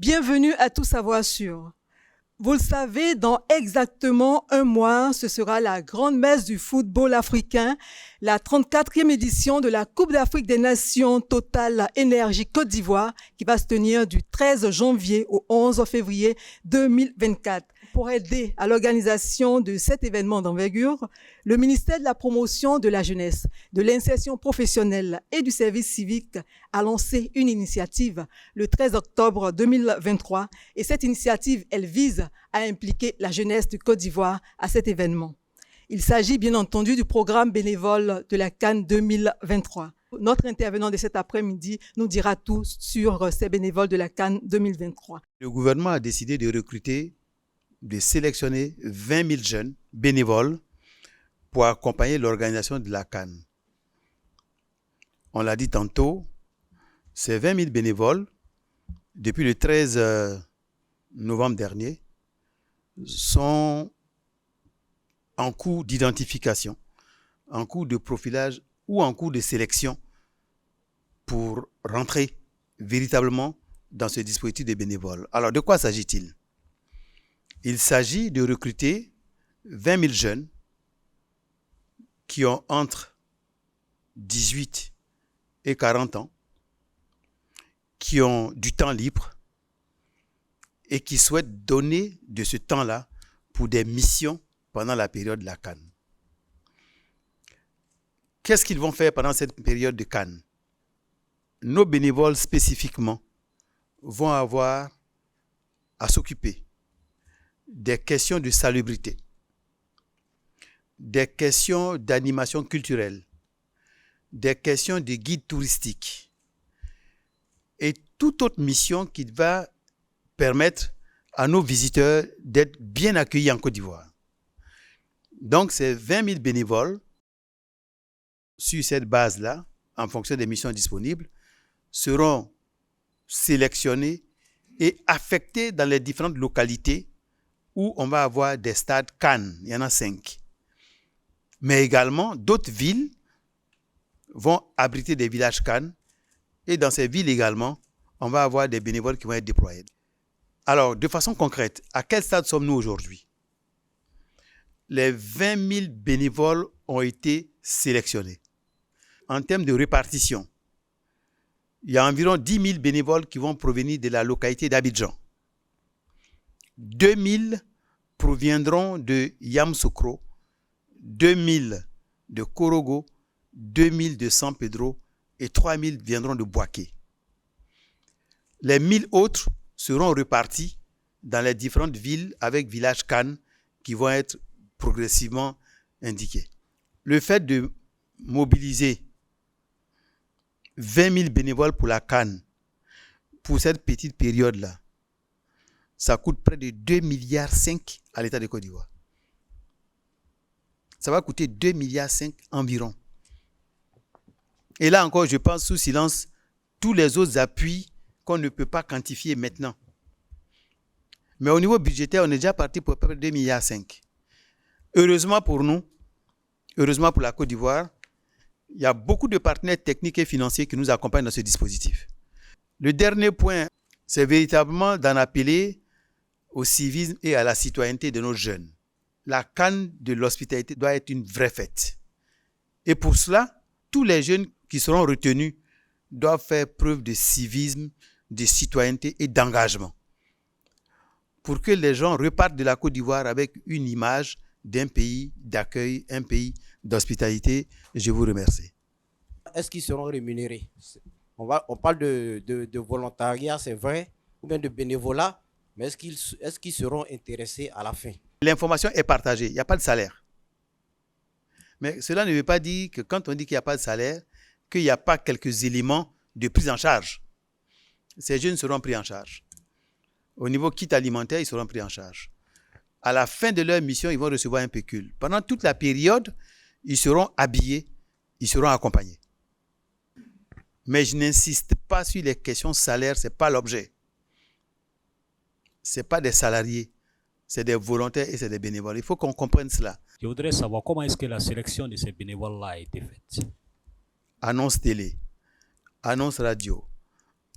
Bienvenue à Tout Savoir Sur. Vous le savez, dans exactement un mois, ce sera la grande messe du football africain, la 34e édition de la Coupe d'Afrique des Nations Total Énergie Côte d'Ivoire qui va se tenir du 13 janvier au 11 février 2024. Pour aider à l'organisation de cet événement d'envergure, le ministère de la Promotion de la Jeunesse, de l'Insertion professionnelle et du Service civique a lancé une initiative le 13 octobre 2023 et cette initiative, elle vise à impliquer la jeunesse du Côte d'Ivoire à cet événement. Il s'agit bien entendu du programme bénévole de la CAN 2023. Notre intervenant de cet après-midi nous dira tout sur ces bénévoles de la CAN 2023. Le gouvernement a décidé de sélectionner 20 000 jeunes bénévoles pour accompagner l'organisation de la CAN. On l'a dit tantôt, ces 20 000 bénévoles, depuis le 13 novembre dernier, sont en cours d'identification, en cours de profilage ou en cours de sélection pour rentrer véritablement dans ce dispositif des bénévoles. Alors, de quoi s'agit-il ? Il s'agit de recruter 20 000 jeunes qui ont entre 18 et 40 ans, qui ont du temps libre et qui souhaitent donner de ce temps-là pour des missions pendant la période de la CAN. Qu'est-ce qu'ils vont faire pendant cette période de CAN ? Nos bénévoles spécifiquement vont avoir à s'occuper des questions de salubrité, des questions d'animation culturelle, des questions de guide touristique et toute autre mission qui va permettre à nos visiteurs d'être bien accueillis en Côte d'Ivoire. Donc, ces 20 000 bénévoles, sur cette base-là, en fonction des missions disponibles, seront sélectionnés et affectés dans les différentes localités où on va avoir des stades CAN, il y en a 5. Mais également, d'autres villes vont abriter des villages CAN et dans ces villes également, on va avoir des bénévoles qui vont être déployés. Alors, de façon concrète, à quel stade sommes-nous aujourd'hui ? Les 20 000 bénévoles ont été sélectionnés. En termes de répartition, il y a environ 10 000 bénévoles qui vont provenir de la localité d'Abidjan. 2 000 proviendront de Yamoussoukro, 2 000 de Korogo, 2 000 de San Pedro et 3 000 viendront de Bouaké. Les 1 000 autres seront répartis dans les différentes villes avec villages CAN qui vont être progressivement indiqués. Le fait de mobiliser 20 000 bénévoles pour la CAN, pour cette petite période-là, ça coûte près de 2,5 milliards à l'État de Côte d'Ivoire. Ça va coûter 2,5 milliards environ. Et là encore, je pense sous silence tous les autres appuis qu'on ne peut pas quantifier maintenant. Mais au niveau budgétaire, on est déjà parti pour à peu près 2,5 milliards. Heureusement pour nous, heureusement pour la Côte d'Ivoire, il y a beaucoup de partenaires techniques et financiers qui nous accompagnent dans ce dispositif. Le dernier point, c'est véritablement d'en appeler au civisme et à la citoyenneté de nos jeunes. La CAN de l'hospitalité doit être une vraie fête. Et pour cela, tous les jeunes qui seront retenus doivent faire preuve de civisme, de citoyenneté et d'engagement. Pour que les gens repartent de la Côte d'Ivoire avec une image d'un pays d'accueil, un pays d'hospitalité. Je vous remercie. Est-ce qu'ils seront rémunérés ? On parle de volontariat, c'est vrai, ou bien de bénévolat, mais est-ce qu'ils seront intéressés à la fin ? L'information est partagée, il n'y a pas de salaire. Mais cela ne veut pas dire que quand on dit qu'il n'y a pas de salaire, qu'il n'y a pas quelques éléments de prise en charge. Ces jeunes seront pris en charge. Au niveau kit alimentaire, ils seront pris en charge. À la fin de leur mission, ils vont recevoir un pécule. Pendant toute la période, ils seront habillés, ils seront accompagnés. Mais je n'insiste pas sur les questions salaires, ce n'est pas l'objet. Ce n'est pas des salariés, c'est des volontaires et c'est des bénévoles. Il faut qu'on comprenne cela. Je voudrais savoir comment est-ce que la sélection de ces bénévoles-là a été faite. Annonce télé, annonce radio,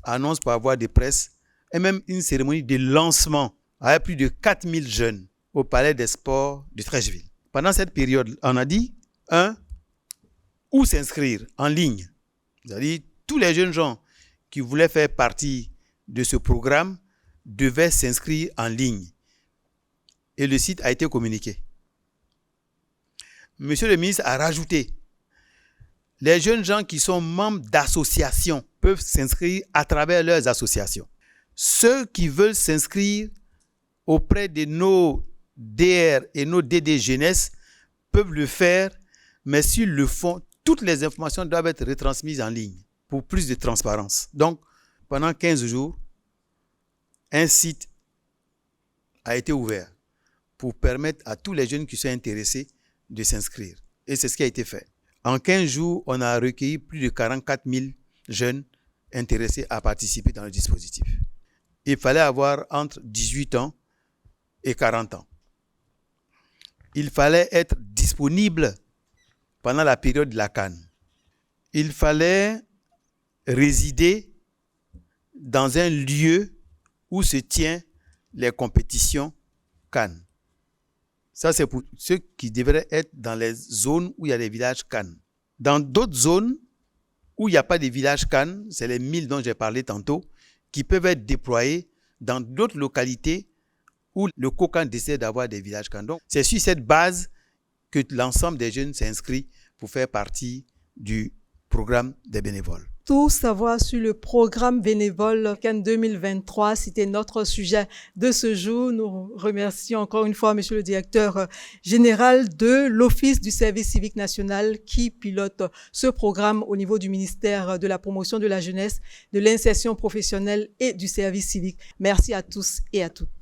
annonce par voie de presse et même une cérémonie de lancement avec plus de 4000 jeunes au Palais des Sports de Treichville. Pendant cette période, on a dit, où s'inscrire en ligne. C'est-à-dire, tous les jeunes gens qui voulaient faire partie de ce programme devaient s'inscrire en ligne. Et le site a été communiqué. Monsieur le ministre a rajouté, les jeunes gens qui sont membres d'associations peuvent s'inscrire à travers leurs associations. Ceux qui veulent s'inscrire auprès de nos DR et nos DD jeunesse peuvent le faire, mais s'ils le font, toutes les informations doivent être retransmises en ligne pour plus de transparence. Donc, pendant 15 jours, un site a été ouvert pour permettre à tous les jeunes qui sont intéressés de s'inscrire. Et c'est ce qui a été fait. En 15 jours, on a recueilli plus de 44 000 jeunes intéressés à participer dans le dispositif. Il fallait avoir entre 18 ans et 40 ans. Il fallait être disponible pendant la période de la CAN. Il fallait résider dans un lieu où se tiennent les compétitions CAN. Ça, c'est pour ceux qui devraient être dans les zones où il y a des villages CAN. Dans d'autres zones où il n'y a pas de villages CAN, c'est les 1000 dont j'ai parlé tantôt, qui peuvent être déployés dans d'autres localités où le COCAN décide d'avoir des villages CAN. Donc, c'est sur cette base que l'ensemble des jeunes s'inscrivent pour faire partie du programme des bénévoles. Tout savoir sur le programme bénévole CAN 2023, c'était notre sujet de ce jour. Nous remercions encore une fois Monsieur le directeur général de l'Office du service civique national qui pilote ce programme au niveau du ministère de la promotion de la jeunesse, de l'insertion professionnelle et du service civique. Merci à tous et à toutes.